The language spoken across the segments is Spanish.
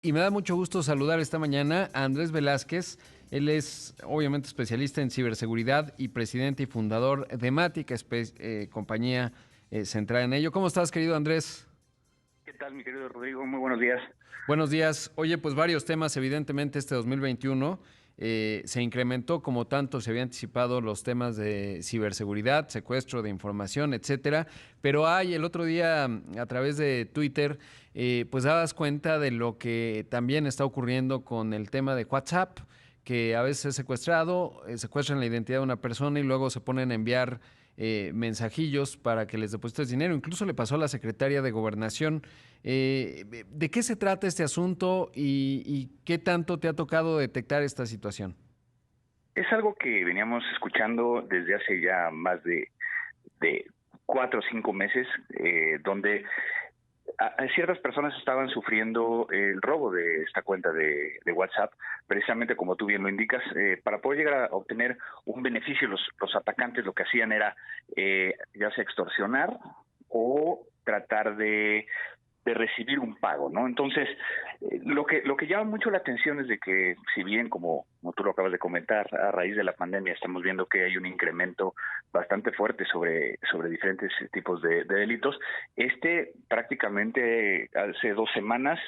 Y me da mucho gusto saludar esta mañana a Andrés Velázquez. Él es obviamente especialista en ciberseguridad y presidente y fundador de Mática, compañía centrada en ello. ¿Cómo estás, querido Andrés? ¿Qué tal, mi querido Rodrigo? Muy buenos días. Buenos días. Oye, pues varios temas, evidentemente este 2021 se incrementó como tanto se había anticipado los temas de ciberseguridad, secuestro de información, etcétera. Pero hay el otro día a través de Twitter, pues dabas cuenta de lo que también está ocurriendo con el tema de WhatsApp, que a veces es secuestrado, secuestran la identidad de una persona y luego se ponen a enviar mensajillos para que les deposites dinero. Incluso le pasó a la secretaria de Gobernación. ¿De qué se trata este asunto y qué tanto te ha tocado detectar esta situación? Es algo que veníamos escuchando desde hace ya más de 4 o 5 meses, donde ciertas personas estaban sufriendo el robo de esta cuenta de WhatsApp, precisamente como tú bien lo indicas. Para poder llegar a obtener un beneficio, los atacantes lo que hacían era ya sea extorsionar o tratar de recibir un pago, ¿no? Entonces, lo que llama mucho la atención es de que, si bien, como tú lo acabas de comentar, a raíz de la pandemia estamos viendo que hay un incremento bastante fuerte sobre diferentes tipos de delitos, prácticamente hace 2 semanas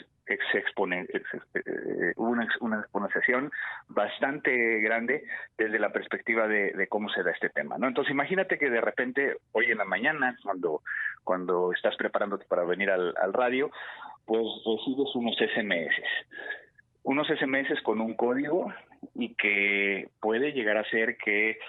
hubo una exponenciación bastante grande desde la perspectiva de cómo se da este tema, ¿no? Entonces, imagínate que de repente, hoy en la mañana, cuando estás preparándote para venir al radio, pues recibes unos SMS con un código, y que puede llegar a ser que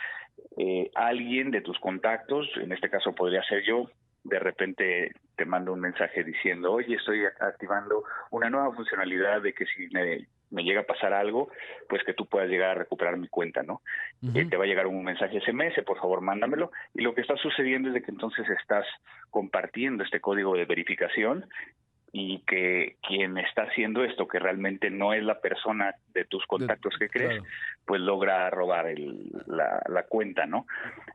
alguien de tus contactos, en este caso podría ser yo, de repente te manda un mensaje diciendo: oye, estoy activando una nueva funcionalidad de que si me llega a pasar algo, pues que tú puedas llegar a recuperar mi cuenta, ¿no? Ujú. Te va a llegar un mensaje SMS, por favor, mándamelo. Y lo que está sucediendo es de que entonces estás compartiendo este código de verificación, y que quien está haciendo esto, que realmente no es la persona de tus contactos que crees, Claro, pues logra robar la cuenta, ¿no?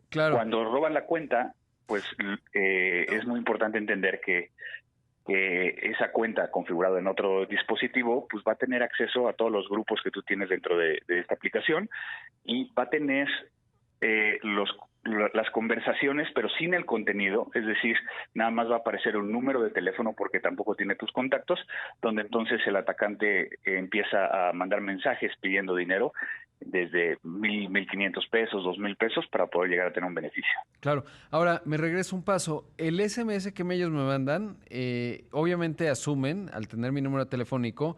claro. Cuando roban la cuenta, pues es muy importante entender que esa cuenta configurada en otro dispositivo, pues va a tener acceso a todos los grupos que tú tienes dentro de esta aplicación, y va a tener eh, los, las conversaciones, pero sin el contenido. Es decir, nada más va a aparecer un número de teléfono porque tampoco tiene tus contactos, donde entonces el atacante empieza a mandar mensajes pidiendo dinero desde 1,000, 1,500 pesos, 2,000 pesos, para poder llegar a tener un beneficio. Claro. Ahora, me regreso un paso. El SMS que ellos me mandan, obviamente asumen, al tener mi número telefónico,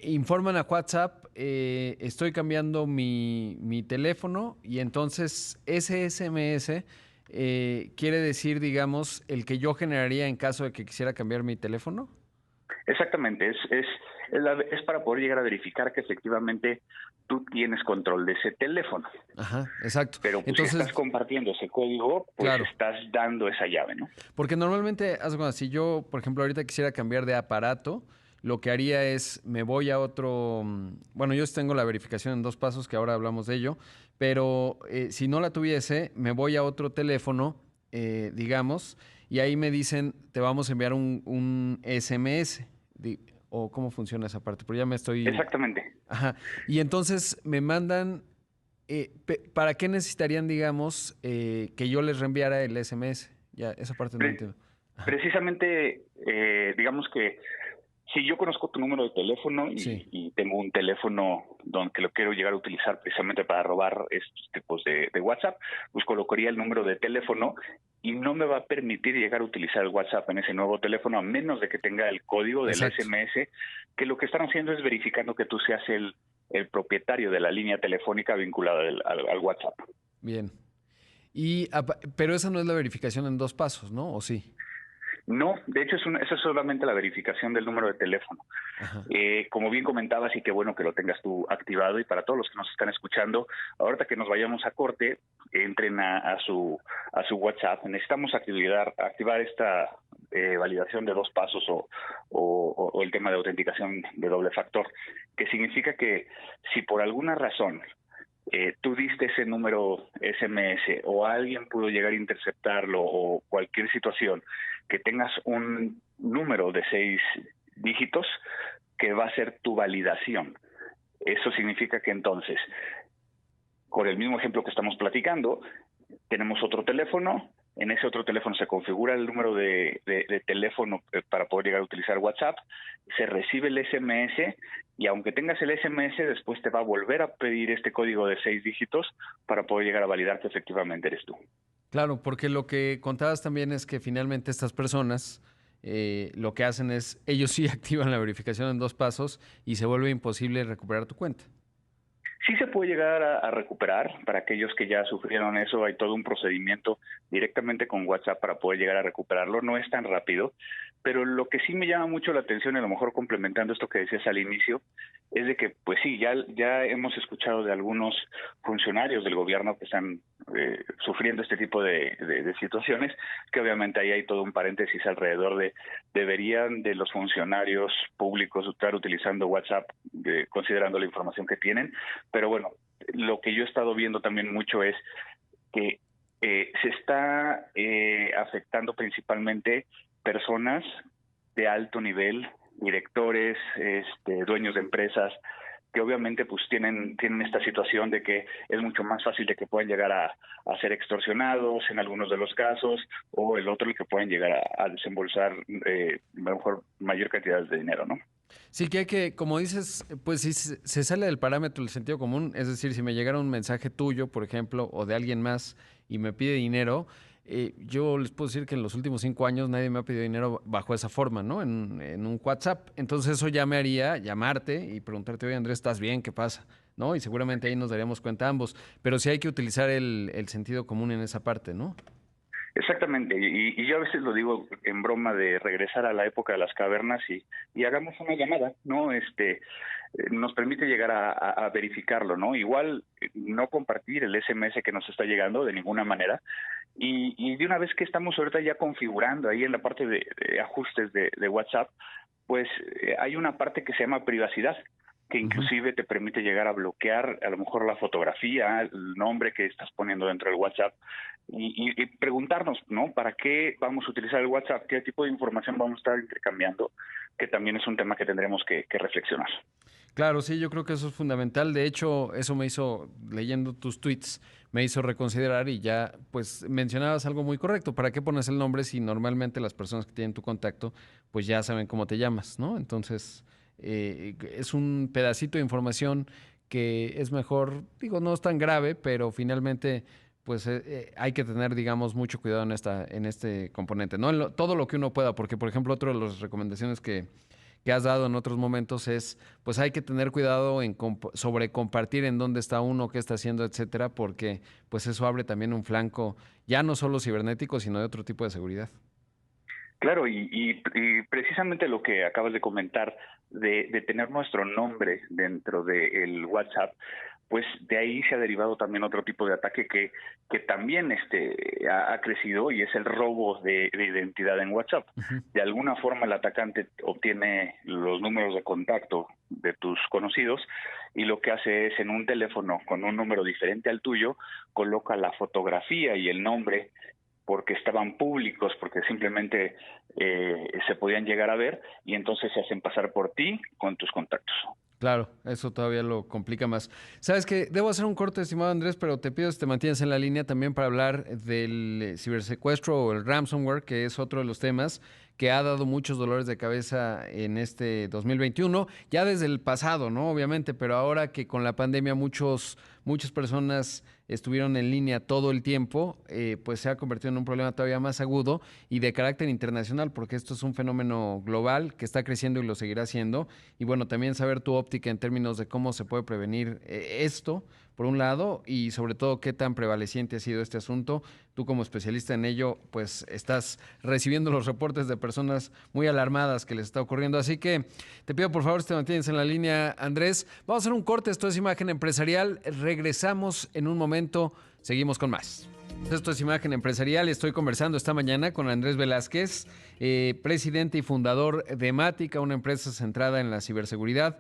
informan a WhatsApp, estoy cambiando mi teléfono y entonces ese SMS quiere decir, digamos, el que yo generaría en caso de que quisiera cambiar mi teléfono. Exactamente, es para poder llegar a verificar que efectivamente tú tienes control de ese teléfono. Ajá, exacto. Pero pues si estás Entonces, compartiendo ese código, pues claro. estás dando esa llave, ¿no? Porque normalmente, haz de cuenta, si yo, por ejemplo, ahorita quisiera cambiar de aparato, lo que haría es, me voy a otro, bueno, yo tengo la verificación en 2 pasos, que ahora hablamos de ello, pero si no la tuviese, me voy a otro teléfono, digamos, y ahí me dicen, te vamos a enviar un SMS, o cómo funciona esa parte, pero ya me estoy... Exactamente. Ajá. Y entonces me mandan, ¿para qué necesitarían, digamos, que yo les reenviara el SMS? Ya, esa parte no Pre- entiendo. Ajá. Precisamente, digamos que si yo conozco tu número de teléfono Sí, y tengo un teléfono donde que lo quiero llegar a utilizar precisamente para robar estos tipos de WhatsApp, pues colocaría el número de teléfono, y no me va a permitir llegar a utilizar el WhatsApp en ese nuevo teléfono, a menos de que tenga el código del exacto. SMS, que lo que están haciendo es verificando que tú seas el propietario de la línea telefónica vinculada al WhatsApp. Bien. Pero esa no es la verificación en 2 pasos, ¿no? ¿O sí? No, de hecho esa es solamente la verificación del número de teléfono. Ajá. Como bien comentabas, y qué bueno que lo tengas tú activado, y para todos los que nos están escuchando, ahorita que nos vayamos a corte, entren a su WhatsApp. Necesitamos activar esta validación de 2 pasos, o el tema de autenticación de doble factor, que significa que si por alguna razón tú diste ese número SMS, o alguien pudo llegar a interceptarlo, o cualquier situación, que tengas un número de 6 dígitos, que va a ser tu validación. Eso significa que entonces, con el mismo ejemplo que estamos platicando, tenemos otro teléfono. En ese otro teléfono se configura el número de teléfono para poder llegar a utilizar WhatsApp, se recibe el SMS y aunque tengas el SMS, después te va a volver a pedir este código de 6 dígitos para poder llegar a validar que efectivamente eres tú. Claro, porque lo que contabas también es que finalmente estas personas lo que hacen es, ellos sí activan la verificación en 2 pasos y se vuelve imposible recuperar tu cuenta. Sí se puede llegar a recuperar. Para aquellos que ya sufrieron eso, hay todo un procedimiento directamente con WhatsApp para poder llegar a recuperarlo. No es tan rápido, pero lo que sí me llama mucho la atención, y a lo mejor complementando esto que decías al inicio, es de que, pues sí, ya hemos escuchado de algunos funcionarios del gobierno que están sufriendo este tipo de situaciones, que obviamente ahí hay todo un paréntesis alrededor de deberían de los funcionarios públicos estar utilizando WhatsApp, considerando la información que tienen. Pero bueno, lo que yo he estado viendo también mucho es que se está afectando principalmente personas de alto nivel, directores, dueños de empresas, que obviamente pues tienen esta situación de que es mucho más fácil de que puedan llegar a ser extorsionados en algunos de los casos, o el otro, el que pueden llegar a desembolsar a lo mejor mayor cantidad de dinero, ¿no? Sí que hay que, como dices, pues si se sale del parámetro del sentido común, es decir, si me llegara un mensaje tuyo, por ejemplo, o de alguien más y me pide dinero, yo les puedo decir que en los últimos 5 años nadie me ha pedido dinero bajo esa forma, ¿no? En un WhatsApp. Entonces eso ya me haría llamarte y preguntarte, oye Andrés, ¿estás bien? ¿Qué pasa? ¿No? Y seguramente ahí nos daríamos cuenta ambos. Pero sí hay que utilizar el sentido común en esa parte, ¿no? Exactamente, y yo a veces lo digo en broma de regresar a la época de las cavernas y hagamos una llamada, ¿no? Nos permite llegar a verificarlo, ¿no? Igual no compartir el SMS que nos está llegando de ninguna manera, y de una vez que estamos ahorita ya configurando ahí en la parte de ajustes de WhatsApp, pues hay una parte que se llama privacidad, que inclusive te permite llegar a bloquear a lo mejor la fotografía, el nombre que estás poniendo dentro del WhatsApp y preguntarnos, ¿no? ¿Para qué vamos a utilizar el WhatsApp? ¿Qué tipo de información vamos a estar intercambiando? Que también es un tema que tendremos que reflexionar. Claro, sí, yo creo que eso es fundamental. De hecho, eso me hizo, leyendo tus tweets, me hizo reconsiderar y ya, pues, mencionabas algo muy correcto. ¿Para qué pones el nombre si normalmente las personas que tienen tu contacto, pues ya saben cómo te llamas, ¿no? Entonces, es un pedacito de información que es mejor, digo, no es tan grave, pero finalmente, pues, hay que tener, digamos, mucho cuidado en este componente, ¿no? Todo lo que uno pueda, porque, por ejemplo, otra de las recomendaciones que has dado en otros momentos es, pues hay que tener cuidado sobre compartir en dónde está uno, qué está haciendo, etcétera, porque pues eso abre también un flanco ya no solo cibernético, sino de otro tipo de seguridad. Claro, y precisamente lo que acabas de comentar de tener nuestro nombre dentro del WhatsApp, pues de ahí se ha derivado también otro tipo de ataque que también ha crecido, y es el robo de identidad en WhatsApp. Ujú. De alguna forma el atacante obtiene los números de contacto de tus conocidos y lo que hace es, en un teléfono con un número diferente al tuyo, coloca la fotografía y el nombre porque estaban públicos, porque simplemente se podían llegar a ver, y entonces se hacen pasar por ti con tus contactos. Claro, eso todavía lo complica más. Sabes que debo hacer un corte, estimado Andrés, pero te pido que te mantienes en la línea también para hablar del cibersecuestro o el ransomware, que es otro de los temas que ha dado muchos dolores de cabeza en este 2021, ya desde el pasado, ¿no? Obviamente, pero ahora que con la pandemia muchas personas estuvieron en línea todo el tiempo, pues se ha convertido en un problema todavía más agudo y de carácter internacional, porque esto es un fenómeno global que está creciendo y lo seguirá haciendo. Y bueno, también saber tu óptica en términos de cómo se puede prevenir esto, por un lado, y sobre todo qué tan prevaleciente ha sido este asunto. Tú como especialista en ello, pues estás recibiendo los reportes de personas muy alarmadas que les está ocurriendo. Así que te pido por favor que te mantienes en la línea, Andrés. Vamos a hacer un corte, esto es Imagen Empresarial. Regresamos en un momento, seguimos con más. Esto es Imagen Empresarial. Estoy conversando esta mañana con Andrés Velázquez, presidente y fundador de Mática, una empresa centrada en la ciberseguridad.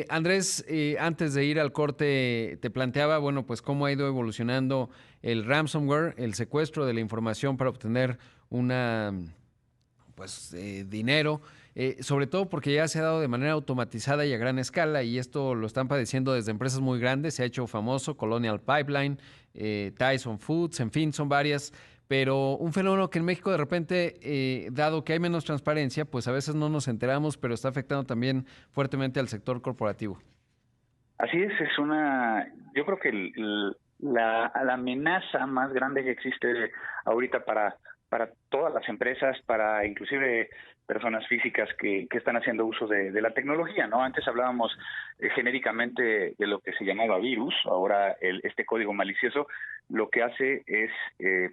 Andrés, antes de ir al corte, te planteaba, bueno, pues cómo ha ido evolucionando el ransomware, el secuestro de la información para obtener dinero. sobre todo porque ya se ha dado de manera automatizada y a gran escala, y esto lo están padeciendo desde empresas muy grandes, se ha hecho famoso, Colonial Pipeline, Tyson Foods, en fin, son varias, pero un fenómeno que en México de repente, dado que hay menos transparencia, pues a veces no nos enteramos, pero está afectando también fuertemente al sector corporativo. Así es yo creo que la amenaza más grande que existe ahorita para todas las empresas, para inclusive personas físicas que están haciendo uso de la tecnología, ¿no? Antes hablábamos genéricamente de lo que se llamaba virus, ahora este código malicioso lo que hace es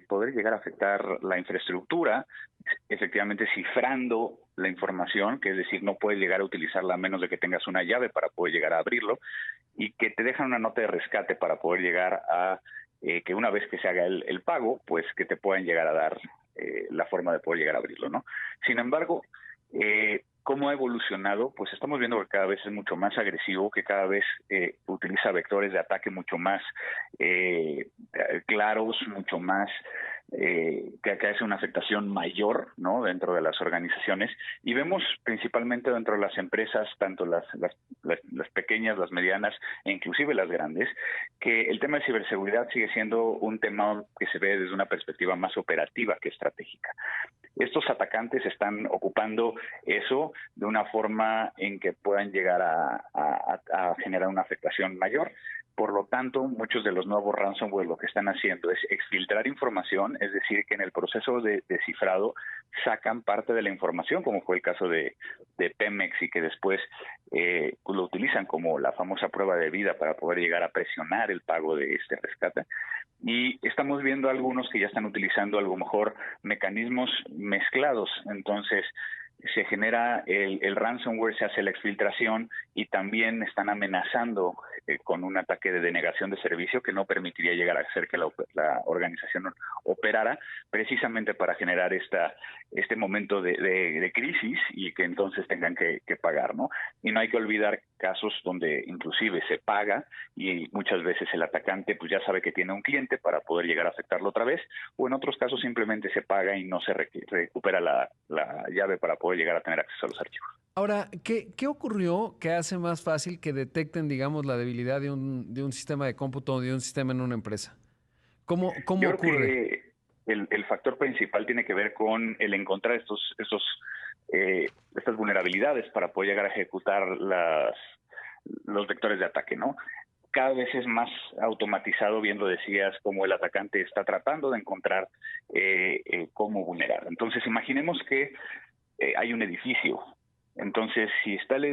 poder llegar a afectar la infraestructura, efectivamente cifrando la información, que es decir, no puedes llegar a utilizarla a menos de que tengas una llave para poder llegar a abrirlo, y que te dejan una nota de rescate para poder llegar a que una vez que se haga el pago, pues que te puedan llegar a dar la forma de poder llegar a abrirlo, ¿no? Sin embargo, ¿cómo ha evolucionado? Pues estamos viendo que cada vez es mucho más agresivo, que cada vez utiliza vectores de ataque mucho más claros, mucho más que hace una afectación mayor, ¿no? Dentro de las organizaciones, y vemos principalmente dentro de las empresas, tanto las pequeñas, las medianas e inclusive las grandes, que el tema de ciberseguridad sigue siendo un tema que se ve desde una perspectiva más operativa que estratégica. Estos atacantes están ocupando eso de una forma en que puedan llegar a generar una afectación mayor. Por lo tanto, muchos de los nuevos ransomware lo que están haciendo es exfiltrar información, es decir, que en el proceso de cifrado sacan parte de la información, como fue el caso de Pemex, y que después lo utilizan como la famosa prueba de vida para poder llegar a presionar el pago de este rescate. Y estamos viendo algunos que ya están utilizando a lo mejor mecanismos mezclados. Entonces, se genera el ransomware, se hace la exfiltración y también están amenazando con un ataque de denegación de servicio que no permitiría llegar a hacer que la organización operara, precisamente para generar este momento de crisis y que entonces tengan que pagar, ¿no? Y no hay que olvidar casos donde inclusive se paga y muchas veces el atacante pues ya sabe que tiene un cliente para poder llegar a afectarlo otra vez, o en otros casos simplemente se paga y no se recupera la llave para poder llegar a tener acceso a los archivos. Ahora, ¿qué ocurrió que hace más fácil que detecten, digamos, la debilidad de un sistema de cómputo o de un sistema en una empresa? ¿Cómo Yo creo ocurre? que el factor principal tiene que ver con el encontrar estas vulnerabilidades para poder llegar a ejecutar los vectores de ataque, ¿no? Cada vez es más automatizado, bien lo decías, cómo el atacante está tratando de encontrar cómo vulnerar. Entonces, imaginemos que hay un edificio. Entonces, si está el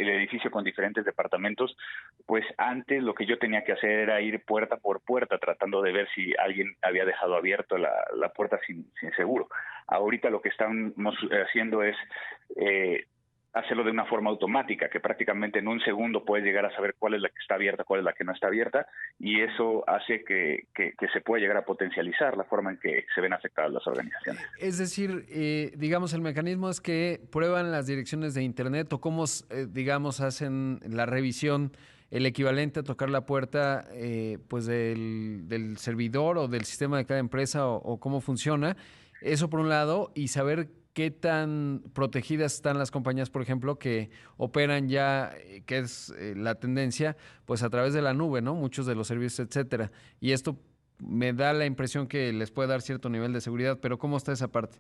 edificio con diferentes departamentos, pues antes lo que yo tenía que hacer era ir puerta por puerta tratando de ver si alguien había dejado abierto la puerta sin seguro. Ahorita lo que estamos haciendo es hacerlo de una forma automática, que prácticamente en un segundo puedes llegar a saber cuál es la que está abierta, cuál es la que no está abierta, y eso hace que se pueda llegar a potencializar la forma en que se ven afectadas las organizaciones. Es decir, digamos, el mecanismo es que prueban las direcciones de Internet o cómo, digamos, hacen la revisión, el equivalente a tocar la puerta pues del servidor o del sistema de cada empresa o cómo funciona. Eso por un lado, y saber qué tan protegidas están las compañías, por ejemplo, que operan ya, que es la tendencia, pues a través de la nube, ¿no? Muchos de los servicios, etcétera. Y esto me da la impresión que les puede dar cierto nivel de seguridad, pero ¿cómo está esa parte?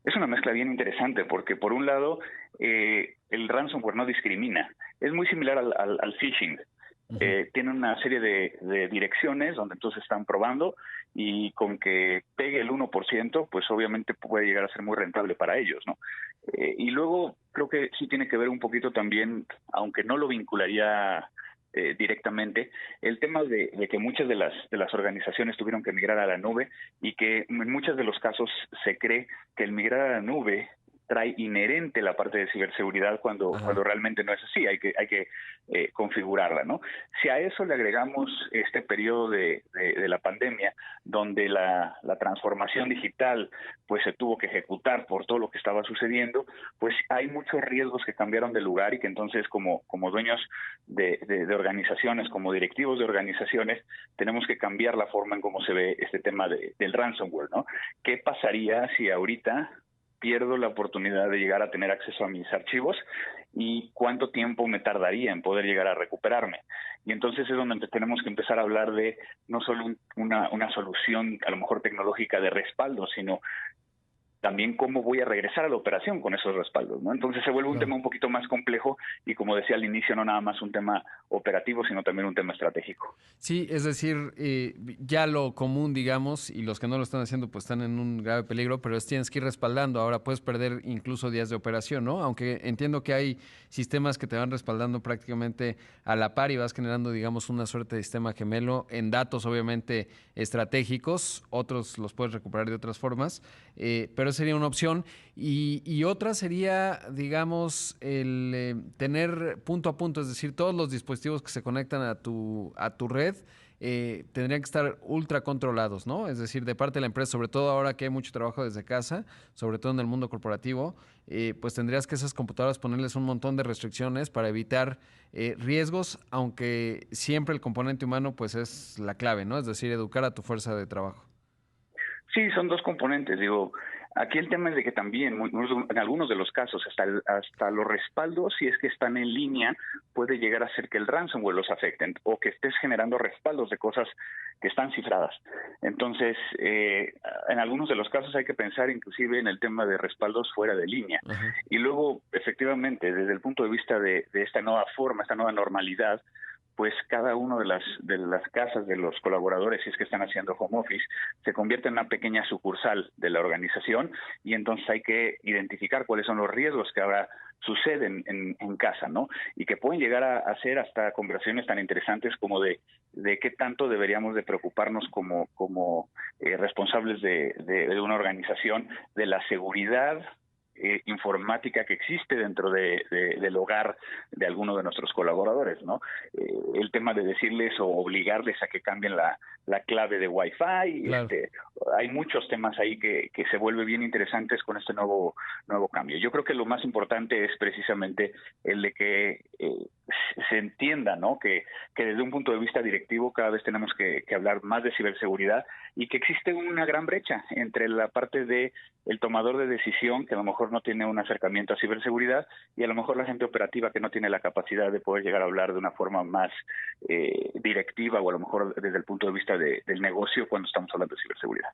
Es una mezcla bien interesante porque, por un lado, el ransomware no discrimina. Es muy similar al phishing. Tiene una serie de direcciones donde entonces están probando, y con que pegue el 1%, pues obviamente puede llegar a ser muy rentable para ellos, ¿no? Y luego creo que sí tiene que ver un poquito también, aunque no lo vincularía directamente, el tema de que muchas de las organizaciones tuvieron que migrar a la nube, y que en muchos de los casos se cree que el migrar a la nube trae inherente la parte de ciberseguridad cuando realmente no es así, hay que configurarla, ¿no? Si a eso le agregamos este periodo de la pandemia, donde la transformación digital pues se tuvo que ejecutar por todo lo que estaba sucediendo, pues hay muchos riesgos que cambiaron de lugar, y que entonces como dueños de organizaciones, como directivos de organizaciones, tenemos que cambiar la forma en cómo se ve este tema del ransomware, ¿no? ¿Qué pasaría si ahorita pierdo la oportunidad de llegar a tener acceso a mis archivos y cuánto tiempo me tardaría en poder llegar a recuperarme. Y entonces es donde tenemos que empezar a hablar de no solo una solución a lo mejor tecnológica de respaldo, sino también cómo voy a regresar a la operación con esos respaldos, ¿no? Entonces se vuelve un tema un poquito más complejo y, como decía al inicio, no nada más un tema operativo, sino también un tema estratégico. Sí, es decir, ya lo común, digamos, y los que no lo están haciendo pues están en un grave peligro, pero tienes que ir respaldando. Ahora puedes perder incluso días de operación, ¿no? Aunque entiendo que hay sistemas que te van respaldando prácticamente a la par y vas generando, digamos, una suerte de sistema gemelo en datos obviamente estratégicos. Otros los puedes recuperar de otras formas, pero sería una opción. Y otra sería, digamos, el tener punto a punto, es decir, todos los dispositivos que se conectan a tu red tendrían que estar ultra controlados, ¿no? Es decir, de parte de la empresa, sobre todo ahora que hay mucho trabajo desde casa, sobre todo en el mundo corporativo, pues tendrías que esas computadoras ponerles un montón de restricciones para evitar riesgos, aunque siempre el componente humano pues es la clave, ¿no? Es decir, educar a tu fuerza de trabajo. Sí, son dos componentes. Digo, aquí el tema es de que también, en algunos de los casos, hasta los respaldos, si es que están en línea, puede llegar a ser que el ransomware los afecte o que estés generando respaldos de cosas que están cifradas. Entonces, en algunos de los casos hay que pensar inclusive en el tema de respaldos fuera de línea. Ajá. Y luego, efectivamente, desde el punto de vista de esta nueva forma, esta nueva normalidad, pues cada uno de las casas de los colaboradores, si es que están haciendo home office, se convierte en una pequeña sucursal de la organización, y entonces hay que identificar cuáles son los riesgos que ahora suceden en casa, ¿no? Y que pueden llegar a hacer hasta conversaciones tan interesantes como de qué tanto deberíamos de preocuparnos como responsables de una organización de la seguridad informática que existe dentro del hogar de alguno de nuestros colaboradores, ¿no? El tema de decirles o obligarles a que cambien la clave de Wi-Fi, Claro. Hay muchos temas ahí que se vuelven bien interesantes con este nuevo cambio. Yo creo que lo más importante es precisamente el de que se entienda, ¿no? Que desde un punto de vista directivo cada vez tenemos que hablar más de ciberseguridad, y que existe una gran brecha entre la parte de el tomador de decisión, que a lo mejor no tiene un acercamiento a ciberseguridad, y a lo mejor la gente operativa que no tiene la capacidad de poder llegar a hablar de una forma más directiva, o a lo mejor desde el punto de vista del negocio cuando estamos hablando de ciberseguridad.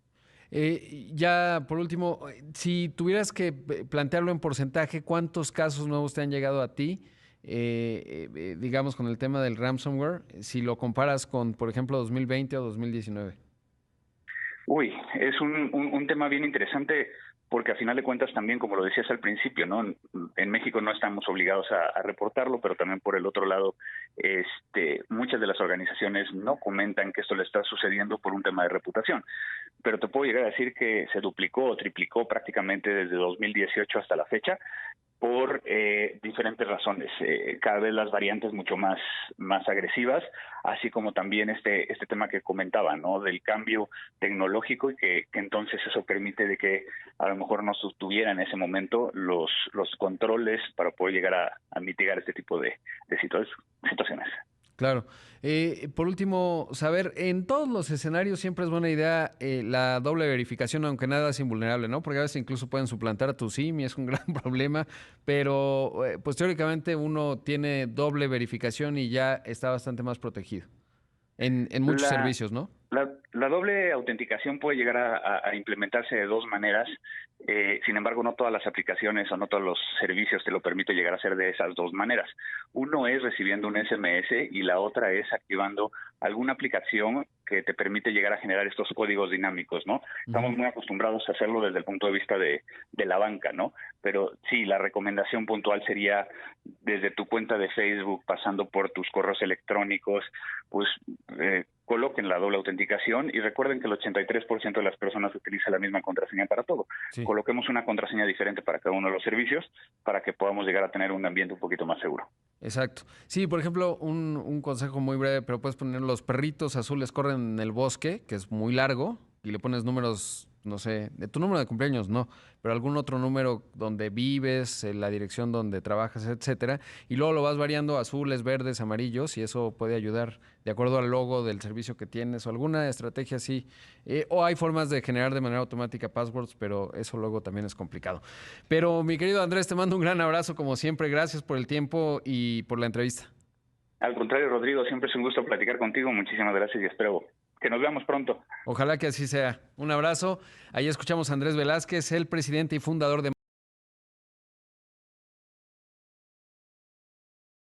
Ya por último, si tuvieras que plantearlo en porcentaje, ¿cuántos casos nuevos te han llegado a ti? Digamos, con el tema del ransomware, si lo comparas con, por ejemplo, 2020 o 2019. Uy, es un tema bien interesante, porque a final de cuentas también, como lo decías al principio, ¿no? En México no estamos obligados a reportarlo, pero también por el otro lado, muchas de las organizaciones no comentan que esto le está sucediendo por un tema de reputación. Pero te puedo llegar a decir que se duplicó o triplicó prácticamente desde 2018 hasta la fecha, por diferentes razones, cada vez las variantes mucho más agresivas, así como también este tema que comentaba, ¿no? Del cambio tecnológico, y que entonces eso permite de que a lo mejor no se tuviera en ese momento los controles para poder llegar a mitigar este tipo de situaciones. Claro. Por último, saber, en todos los escenarios siempre es buena idea la doble verificación, aunque nada es invulnerable, ¿no? Porque a veces incluso pueden suplantar a tu SIM y es un gran problema, pero pues teóricamente uno tiene doble verificación y ya está bastante más protegido en muchos servicios, ¿no? La doble autenticación puede llegar a implementarse de dos maneras. Sin embargo, no todas las aplicaciones o no todos los servicios te lo permiten llegar a hacer de esas dos maneras. Uno es recibiendo un SMS, y la otra es activando alguna aplicación que te permite llegar a generar estos códigos dinámicos, ¿no? Estamos muy acostumbrados a hacerlo desde el punto de vista de la banca, ¿no? Pero sí, la recomendación puntual sería desde tu cuenta de Facebook, pasando por tus correos electrónicos, pues coloquen la doble autenticación, y recuerden que el 83% de las personas utiliza la misma contraseña para todo. Sí. Coloquemos una contraseña diferente para cada uno de los servicios para que podamos llegar a tener un ambiente un poquito más seguro. Exacto. Sí, por ejemplo, un consejo muy breve, pero puedes poner los perritos azules corren en el bosque, que es muy largo, y le pones números no sé, de tu número de cumpleaños no, pero algún otro número donde vives, la dirección donde trabajas, etcétera, y luego lo vas variando azules, verdes, amarillos, y eso puede ayudar de acuerdo al logo del servicio que tienes o alguna estrategia así. O hay formas de generar de manera automática passwords, pero eso luego también es complicado. Pero mi querido Andrés, te mando un gran abrazo como siempre. Gracias por el tiempo y por la entrevista. Al contrario, Rodrigo, siempre es un gusto platicar contigo. Muchísimas gracias y espero que nos veamos pronto. Ojalá que así sea. Un abrazo. Ahí escuchamos a Andrés Velázquez, el presidente y fundador de